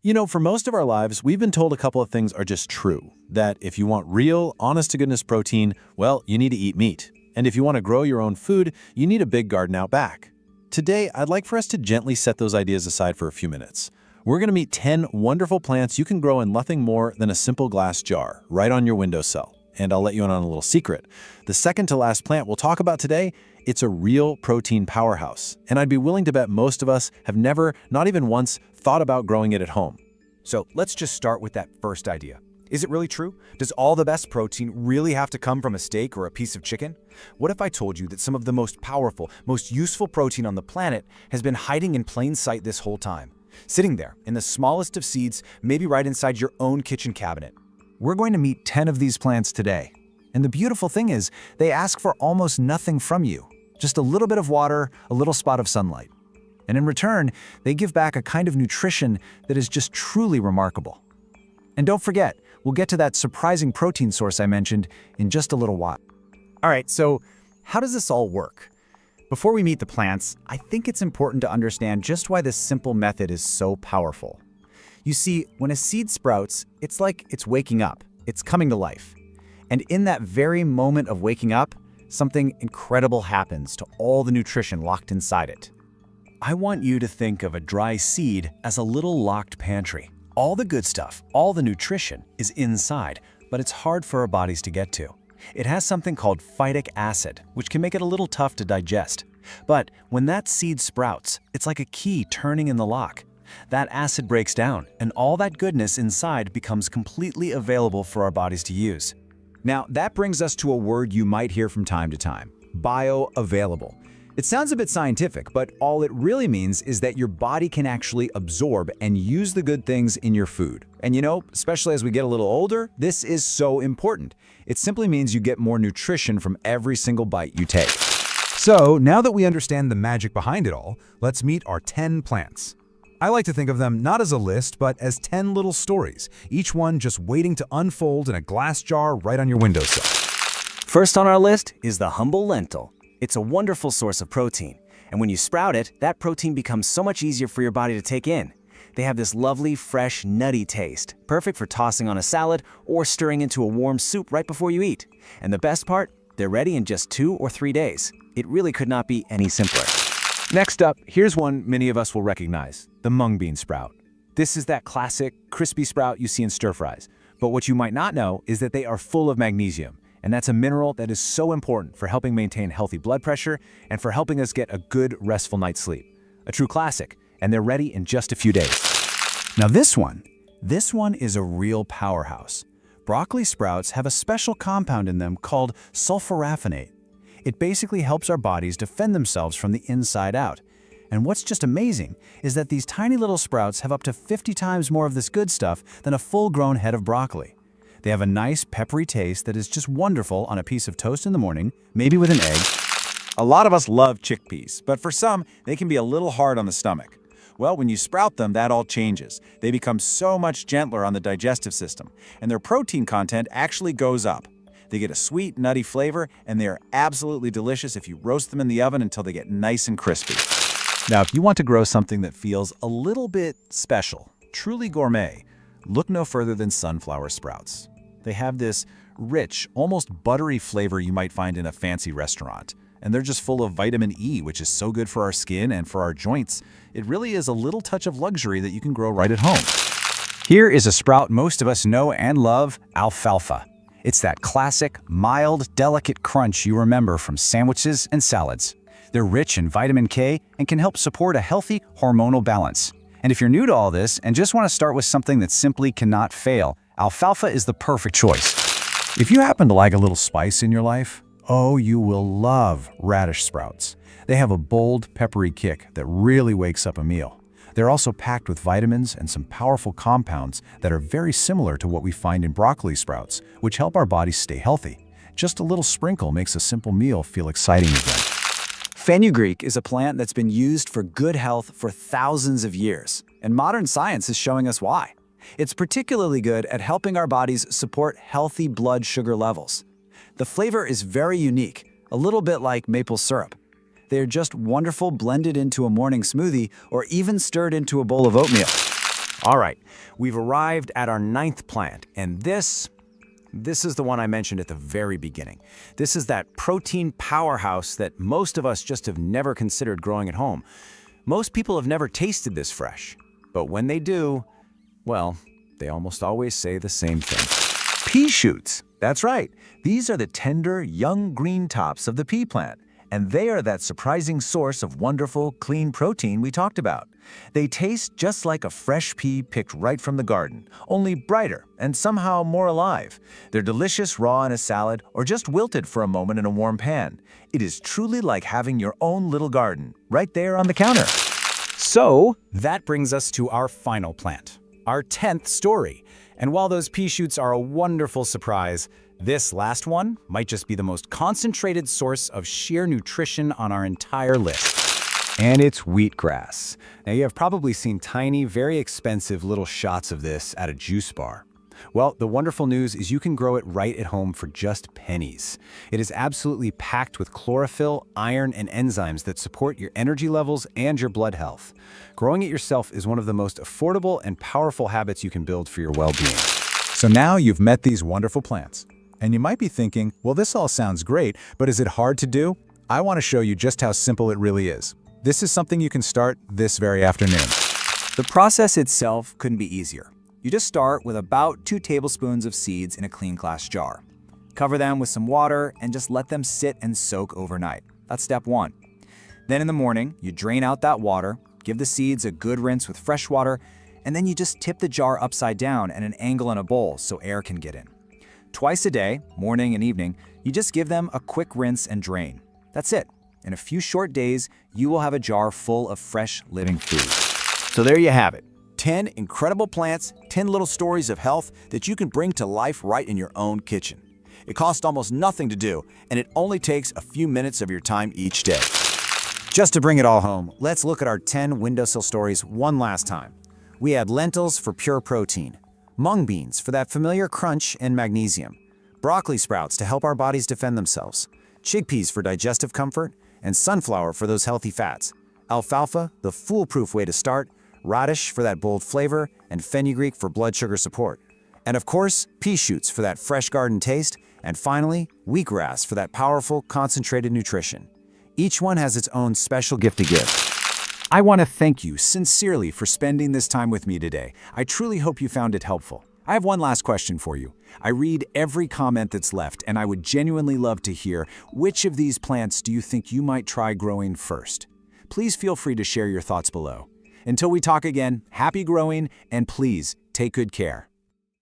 For most of our lives, we've been told a couple of things are just true. That if you want real, honest-to-goodness protein, well, you need to eat meat. And if you want to grow your own food, you need a big garden out back. Today, I'd like for us to gently set those ideas aside for a few minutes. We're going to meet 10 wonderful plants you can grow in nothing more than a simple glass jar, right on your windowsill. And I'll let you in on a little secret. The second to last plant we'll talk about today, it's a real protein powerhouse. And I'd be willing to bet most of us have never, not even once, thought about growing it at home. So let's just start with that first idea. Is it really true? Does all the best protein really have to come from a steak or a piece of chicken? What if I told you that some of the most powerful, most useful protein on the planet has been hiding in plain sight this whole time? Sitting there in the smallest of seeds, maybe right inside your own kitchen cabinet. We're going to meet 10 of these plants today. And the beautiful thing is, they ask for almost nothing from you. Just a little bit of water, a little spot of sunlight. And in return, they give back a kind of nutrition that is just truly remarkable. And don't forget, we'll get to that surprising protein source I mentioned in just a little while. All right, so how does this all work? Before we meet the plants, I think it's important to understand just why this simple method is so powerful. You see, when a seed sprouts, it's like it's waking up. It's coming to life. And in that very moment of waking up, something incredible happens to all the nutrition locked inside it. I want you to think of a dry seed as a little locked pantry. All the good stuff, all the nutrition is inside, but it's hard for our bodies to get to. It has something called phytic acid, which can make it a little tough to digest. But when that seed sprouts, it's like a key turning in the lock. That acid breaks down, and all that goodness inside becomes completely available for our bodies to use. Now, that brings us to a word you might hear from time to time: bioavailable. It sounds a bit scientific, but all it really means is that your body can actually absorb and use the good things in your food. And especially as we get a little older, this is so important. It simply means you get more nutrition from every single bite you take. So, now that we understand the magic behind it all, let's meet our 10 plants. I like to think of them not as a list, but as 10 little stories, each one just waiting to unfold in a glass jar right on your windowsill. First on our list is the humble lentil. It's a wonderful source of protein, and when you sprout it, that protein becomes so much easier for your body to take in. They have this lovely, fresh, nutty taste, perfect for tossing on a salad or stirring into a warm soup right before you eat. And the best part, they're ready in just 2 or 3 days. It really could not be any simpler. Next up, here's one many of us will recognize, the mung bean sprout. This is that classic, crispy sprout you see in stir fries. But what you might not know is that they are full of magnesium. And that's a mineral that is so important for helping maintain healthy blood pressure and for helping us get a good, restful night's sleep. A true classic, and they're ready in just a few days. Now this one is a real powerhouse. Broccoli sprouts have a special compound in them called sulforaphanate. It basically helps our bodies defend themselves from the inside out. And what's just amazing is that these tiny little sprouts have up to 50 times more of this good stuff than a full-grown head of broccoli. They have a nice peppery taste that is just wonderful on a piece of toast in the morning, maybe with an egg. A lot of us love chickpeas, but for some, they can be a little hard on the stomach. Well, when you sprout them, that all changes. They become so much gentler on the digestive system, and their protein content actually goes up. They get a sweet, nutty flavor, and they are absolutely delicious if you roast them in the oven until they get nice and crispy. Now, if you want to grow something that feels a little bit special, truly gourmet, look no further than sunflower sprouts. They have this rich, almost buttery flavor you might find in a fancy restaurant. And they're just full of vitamin E, which is so good for our skin and for our joints. It really is a little touch of luxury that you can grow right at home. Here is a sprout most of us know and love, alfalfa. It's that classic, mild, delicate crunch you remember from sandwiches and salads. They're rich in vitamin K and can help support a healthy hormonal balance. And if you're new to all this and just want to start with something that simply cannot fail, alfalfa is the perfect choice. If you happen to like a little spice in your life, oh, you will love radish sprouts. They have a bold, peppery kick that really wakes up a meal. They're also packed with vitamins and some powerful compounds that are very similar to what we find in broccoli sprouts, which help our bodies stay healthy. Just a little sprinkle makes a simple meal feel exciting again. Fenugreek is a plant that's been used for good health for thousands of years, and modern science is showing us why. It's particularly good at helping our bodies support healthy blood sugar levels. The flavor is very unique, a little bit like maple syrup. They are just wonderful blended into a morning smoothie or even stirred into a bowl of oatmeal. All right, we've arrived at our 9th plant, and this is the one I mentioned at the very beginning. This is that protein powerhouse that most of us just have never considered growing at home. Most people have never tasted this fresh, but when they do, well, they almost always say the same thing. Pea shoots. That's right. These are the tender, young green tops of the pea plant, and they are that surprising source of wonderful, clean protein we talked about. They taste just like a fresh pea picked right from the garden, only brighter and somehow more alive. They're delicious raw in a salad or just wilted for a moment in a warm pan. It is truly like having your own little garden right there on the counter. So that brings us to our final plant, our 10th story. And while those pea shoots are a wonderful surprise, this last one might just be the most concentrated source of sheer nutrition on our entire list. And it's wheatgrass. Now, you have probably seen tiny, very expensive little shots of this at a juice bar. Well, the wonderful news is you can grow it right at home for just pennies. It is absolutely packed with chlorophyll, iron, and enzymes that support your energy levels and your blood health. Growing it yourself is one of the most affordable and powerful habits you can build for your well-being. So now you've met these wonderful plants. And you might be thinking, well, this all sounds great, but is it hard to do? I want to show you just how simple it really is. This is something you can start this very afternoon. The process itself couldn't be easier. You just start with about 2 tablespoons of seeds in a clean glass jar. Cover them with some water and just let them sit and soak overnight. That's step 1. Then in the morning, you drain out that water, give the seeds a good rinse with fresh water, and then you just tip the jar upside down at an angle in a bowl so air can get in. Twice a day, morning and evening, you just give them a quick rinse and drain. That's it. In a few short days, you will have a jar full of fresh, living food. So there you have it. 10 incredible plants, 10 little stories of health that you can bring to life right in your own kitchen. It costs almost nothing to do, and it only takes a few minutes of your time each day. Just to bring it all home, let's look at our 10 windowsill stories one last time. We had lentils for pure protein, mung beans for that familiar crunch and magnesium, broccoli sprouts to help our bodies defend themselves, chickpeas for digestive comfort, and sunflower for those healthy fats, alfalfa, the foolproof way to start, radish for that bold flavor, and fenugreek for blood sugar support. And of course, pea shoots for that fresh garden taste, and finally, wheatgrass for that powerful, concentrated nutrition. Each one has its own special gift to give. I want to thank you sincerely for spending this time with me today. I truly hope you found it helpful. I have one last question for you. I read every comment that's left, and I would genuinely love to hear which of these plants do you think you might try growing first. Please feel free to share your thoughts below. Until we talk again, happy growing, and please take good care.